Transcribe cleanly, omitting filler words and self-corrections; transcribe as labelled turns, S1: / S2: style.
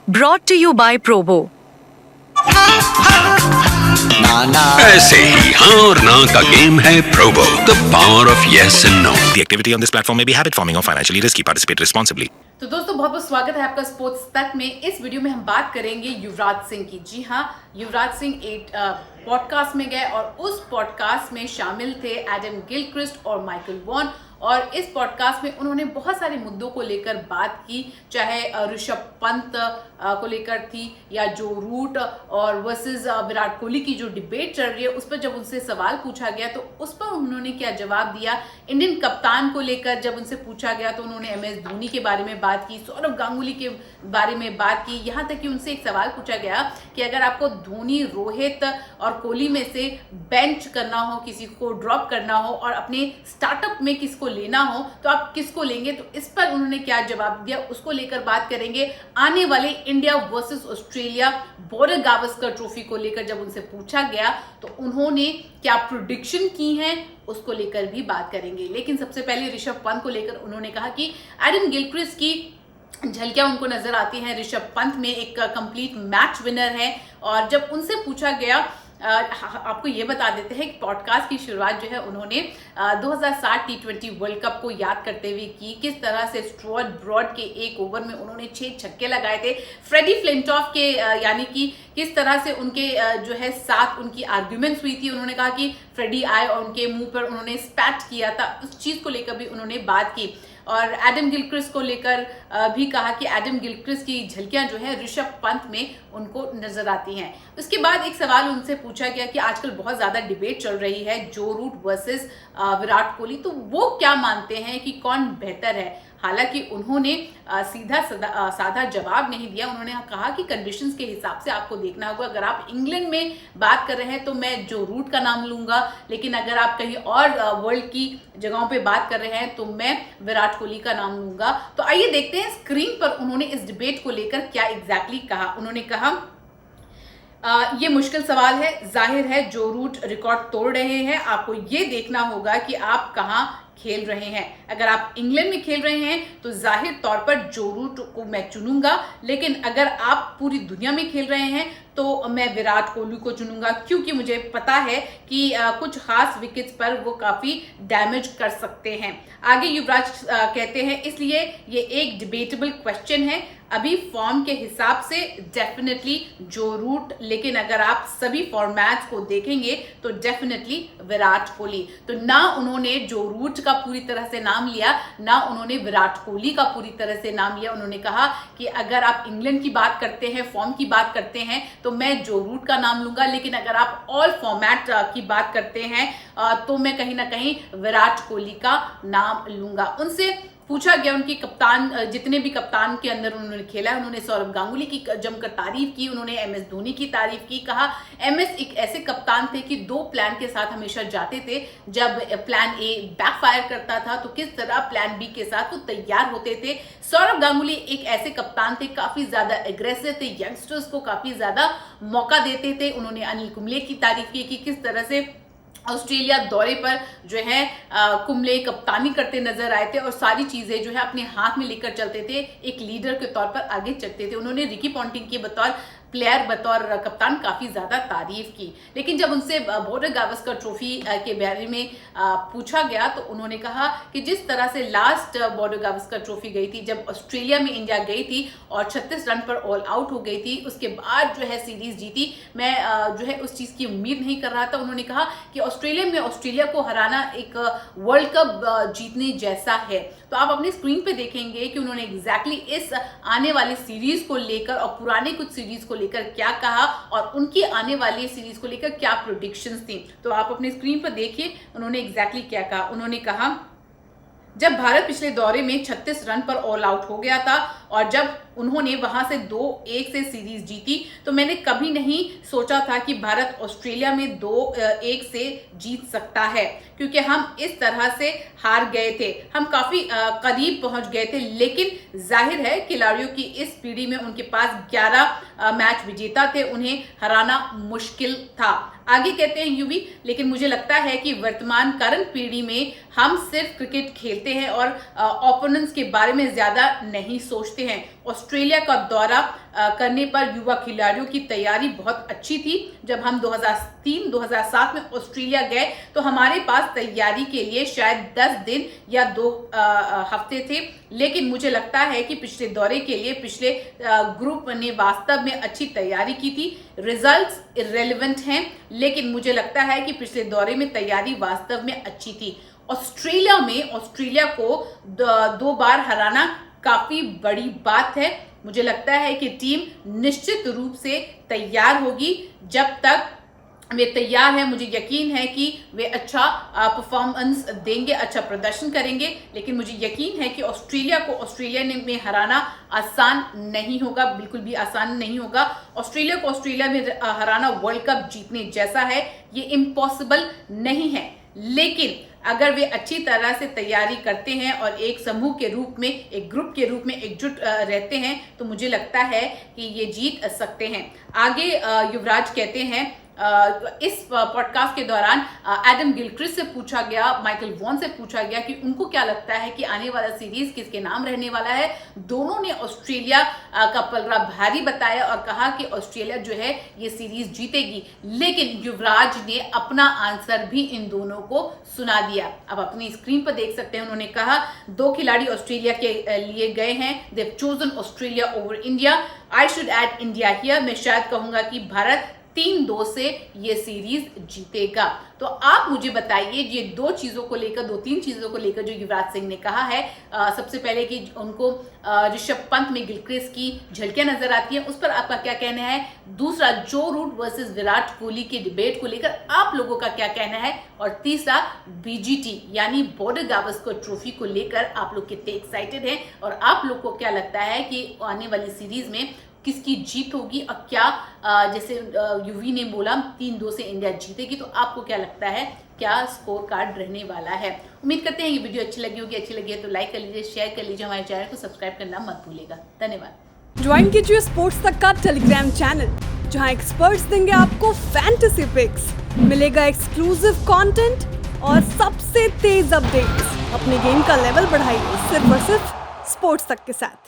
S1: Brought to you by Probo.
S2: ऐसे ही हाँ और ना का गेम है Probo, the power of yes and no.
S3: The activity on this platform may be habit forming or financially risky. Participate responsibly.
S4: तो दोस्तों बहुत बहुत स्वागत है आपका स्पोर्ट्स तक में। इस वीडियो में हम बात करेंगे युवराज सिंह की। जी हाँ, युवराज सिंह एक पॉडकास्ट में गए और उस पॉडकास्ट में शामिल थे एडम गिलक्रिस्ट और माइकल वॉन। और इस पॉडकास्ट में उन्होंने बहुत सारे मुद्दों को लेकर बात की, चाहे ऋषभ पंत को लेकर थी या जो रूट और वर्सेस विराट कोहली की जो डिबेट चल रही है उस पर जब उनसे सवाल पूछा गया तो उस पर उन्होंने क्या जवाब दिया। इंडियन कप्तान को लेकर जब उनसे पूछा गया तो उन्होंने MS धोनी के बारे में बात की, सौरव गांगुली के बारे में बात की। यहाँ तक कि उनसे एक सवाल पूछा गया कि अगर आपको धोनी, रोहित और कोहली में से बेंच करना हो, किसी को ड्रॉप करना हो और अपने स्टार्टअप में किसको लेना हो तो आप किसको लेंगे। तो इस पर उन्होंने क्या जवाब दिया उसको लेकर बात करेंगे। आने वाले India versus Australia border Gavaskar trophy को लेकर जब उनसे पूछा गया तो उन्होंने क्या प्रेडिक्शन की हैं उसको लेकर भी बात करेंगे। लेकिन सबसे पहले ऋषभ पंत को लेकर उन्होंने कहा कि एडम गिलक्रिस्ट की झलकियां उनको नजर आती हैं। ऋषभ पंत में एक कंप्लीट मैच विनर है। और जब उनसे पूछा गया, आपको ये बता देते हैं कि पॉडकास्ट की शुरुआत जो है उन्होंने 2007 T20 वर्ल्ड कप को याद करते हुए की। किस तरह से स्टुअर्ट ब्रॉड के एक ओवर में उन्होंने 6 छक्के लगाए थे। फ्रेडी फ्लिंटॉफ के यानी कि किस तरह से उनके जो है साथ उनकी आर्ग्यूमेंट्स हुई थी। उन्होंने कहा कि फ्रेडी आए और उनके मुंह पर उन्होंने स्पैट किया था, उस चीज़ को लेकर भी उन्होंने बात की। और एडम गिलक्रिस्ट को लेकर भी कहा कि एडम गिलक्रिस्ट की झलकियां जो है ऋषभ पंत में उनको नजर आती हैं। उसके बाद एक सवाल उनसे पूछा गया कि आजकल बहुत ज़्यादा डिबेट चल रही है जो रूट वर्सेस विराट कोहली, तो वो क्या मानते हैं कि कौन बेहतर है। हालांकि उन्होंने सीधा साधा जवाब नहीं दिया। उन्होंने कहा कि कंडीशंस के हिसाब से आपको देखना होगा। अगर आप इंग्लैंड में बात कर रहे हैं तो मैं जो रूट का नाम लूंगा, लेकिन अगर आप कहीं और वर्ल्ड की जगहों पे बात कर रहे हैं तो मैं विराट कोहली का नाम लूंगा। तो आइए देखते हैं स्क्रीन पर उन्होंने इस डिबेट को लेकर क्या एग्जैक्टली कहा। उन्होंने कहा ये मुश्किल सवाल है, जाहिर है जो रूट रिकॉर्ड तोड़ रहे हैं आपको ये देखना होगा कि आप कहाँ खेल रहे हैं। अगर आप इंग्लैंड में खेल रहे हैं तो जाहिर तौर पर जो रूट को मैं चुनूंगा, लेकिन अगर आप पूरी दुनिया में खेल रहे हैं तो मैं विराट कोहली को चुनूंगा, क्योंकि मुझे पता है कि कुछ खास विकेट्स पर वो काफ़ी डैमेज कर सकते हैं। आगे युवराज कहते हैं इसलिए ये एक डिबेटेबल क्वेश्चन है अभी फॉर्म के हिसाब से डेफिनेटली जो रूट, लेकिन अगर आप सभी फॉर्मेट्स को देखेंगे तो डेफिनेटली विराट कोहली। तो ना उन्होंने जो रूट का पूरी तरह से नाम लिया, ना उन्होंने विराट कोहली का पूरी तरह से नाम लिया। उन्होंने कहा कि अगर आप इंग्लैंड की बात करते हैं, फॉर्म की बात करते हैं तो मैं जो रूट का नाम लूंगा, लेकिन अगर आप ऑल फॉर्मेट की बात करते हैं तो मैं कहीं ना कहीं विराट कोहली का नाम लूंगा। उनसे पूछा गया उनकी कप्तान, जितने भी कप्तान के अंदर उन्होंने खेला है, उन्होंने सौरव गांगुली की जमकर तारीफ की, उन्होंने MS धोनी की तारीफ की। कहा MS एक ऐसे कप्तान थे कि 2 प्लान के साथ हमेशा जाते थे। जब प्लान A बैकफायर करता था तो किस तरह प्लान B के साथ वो तैयार होते थे। सौरव गांगुली एक ऐसे कप्तान थे, काफी ज्यादा एग्रेसिव थे, यंगस्टर्स को काफी ज्यादा मौका देते थे। उन्होंने अनिल कुंबले की तारीफ की कि किस तरह से ऑस्ट्रेलिया दौरे पर जो है कुंबले कप्तानी करते नजर आए थे और सारी चीजें जो है अपने हाथ में लेकर चलते थे, एक लीडर के तौर पर आगे चलते थे। उन्होंने रिकी पॉन्टिंग के बतौर प्लेयर, बतौर कप्तान काफ़ी ज़्यादा तारीफ की। लेकिन जब उनसे बॉर्डर गावस्कर ट्रॉफी के बारे में पूछा गया तो उन्होंने कहा कि जिस तरह से लास्ट बॉर्डर गावस्कर ट्रॉफी गई थी, जब ऑस्ट्रेलिया में इंडिया गई थी और 36 रन पर ऑल आउट हो गई थी, उसके बाद जो है सीरीज जीती, मैं जो है उस चीज़ की उम्मीद नहीं कर रहा था। उन्होंने कहा कि ऑस्ट्रेलिया में ऑस्ट्रेलिया को हराना एक वर्ल्ड कप जीतने जैसा है। तो आप अपनी स्क्रीन पे देखेंगे कि उन्होंने एग्जैक्टली इस आने वाली सीरीज को लेकर और पुराने कुछ सीरीज को लेकर क्या कहा और उनकी आने वाली सीरीज को लेकर क्या प्रेडिक्शंस थी। तो आप अपनी स्क्रीन पर देखिए उन्होंने एग्जैक्टली क्या कहा। उन्होंने कहा जब भारत पिछले दौरे में 36 रन पर ऑल आउट हो गया था और जब उन्होंने वहां से 2-1 से सीरीज जीती तो मैंने कभी नहीं सोचा था कि भारत ऑस्ट्रेलिया में 2-1 से जीत सकता है, क्योंकि हम इस तरह से हार गए थे। हम काफी करीब पहुंच गए थे, लेकिन जाहिर है खिलाड़ियों की इस पीढ़ी में उनके पास 11 मैच विजेता थे, उन्हें हराना मुश्किल था। आगे कहते हैं यूवी, लेकिन मुझे लगता है कि वर्तमान करंट पीढ़ी में हम सिर्फ क्रिकेट खेलते हैं और ओपोनेंट्स के बारे में ज्यादा नहीं सोचते हैं। ऑस्ट्रेलिया का दौरा करने पर युवा खिलाड़ियों की तैयारी बहुत अच्छी थी। जब हम 2003-2007 में ऑस्ट्रेलिया गए तो हमारे पास तैयारी के लिए शायद 10 दिन या 2 हफ्ते थे, लेकिन मुझे लगता है कि पिछले दौरे के लिए पिछले ग्रुप ने वास्तव में अच्छी तैयारी की थी। रिजल्ट्स इररिलेवेंट हैं, लेकिन मुझे लगता है कि पिछले दौरे में तैयारी वास्तव में अच्छी थी। ऑस्ट्रेलिया को 2 बार हराना काफी बड़ी बात है। मुझे लगता है कि टीम निश्चित रूप से तैयार होगी। जब तक वे तैयार हैं, मुझे यकीन है कि वे अच्छा परफॉर्मेंस देंगे, अच्छा प्रदर्शन करेंगे। लेकिन मुझे यकीन है कि ऑस्ट्रेलिया में हराना आसान नहीं होगा, बिल्कुल भी आसान नहीं होगा। ऑस्ट्रेलिया को ऑस्ट्रेलिया में हराना वर्ल्ड कप जीतने जैसा है, ये इम्पॉसिबल नहीं है। लेकिन अगर वे अच्छी तरह से तैयारी करते हैं और एक समूह के रूप में, एक ग्रुप के रूप में एकजुट रहते हैं, तो मुझे लगता है कि ये जीत सकते हैं। आगे युवराज कहते हैं, इस पॉडकास्ट के दौरान एडम गिलक्रिस्ट से पूछा गया, माइकल वॉन से पूछा गया कि उनको क्या लगता है कि आने वाला सीरीज किसके नाम रहने वाला है। दोनों ने ऑस्ट्रेलिया का पलड़ा भारी बताया और कहा कि ऑस्ट्रेलिया जो है ये सीरीज जीतेगी। लेकिन युवराज ने अपना आंसर भी इन दोनों को सुना दिया। अब अपनी स्क्रीन पर देख सकते हैं, उन्होंने कहा 2 खिलाड़ी ऑस्ट्रेलिया के लिए गए हैं। They have chosen Australia over India. I should add India here. मैं शायद कहूंगा कि भारत 3-2 से ये सीरीज जीतेगा। तो आप मुझे बताइए, ये 2 चीजों को लेकर, 2-3 चीजों को लेकर जो युवराज सिंह ने कहा है, सबसे पहले कि उनको ऋषभ पंत में गिलक्रिस्ट की झलकियां नजर आती है, उस पर आपका क्या कहना है। दूसरा, जो रूट वर्सेस विराट कोहली की डिबेट को लेकर आप लोगों का क्या कहना है। और तीसरा, बीजीटी यानी बॉर्डर गावस्कर ट्रॉफी को लेकर आप लोग कितने एक्साइटेड हैं और आप लोग को क्या लगता है कि आने वाली सीरीज में किसकी जीत होगी और क्या, जैसे युवी ने बोला 3-2 से इंडिया जीतेगी, तो आपको क्या लगता है क्या स्कोर कार्ड रहने वाला है। उम्मीद करते हैं ये वीडियो अच्छी लगी होगी। अच्छी लगी है तो लाइक कर लीजिए, शेयर कर लीजिए, हमारे चैनल को सब्सक्राइब करना मत भूलिएगा। धन्यवाद।
S1: ज्वाइन कीजिए स्पोर्ट्स तक का टेलीग्राम चैनल, जहां एक्सपर्ट्स देंगे आपको फैंटेसी पिक्स, मिलेगा एक्सक्लूसिव कंटेंट और सबसे तेज अपडेट्स। अपने गेम का लेवल बढ़ाइए सिर्फ और सिर्फ स्पोर्ट्स तक के साथ।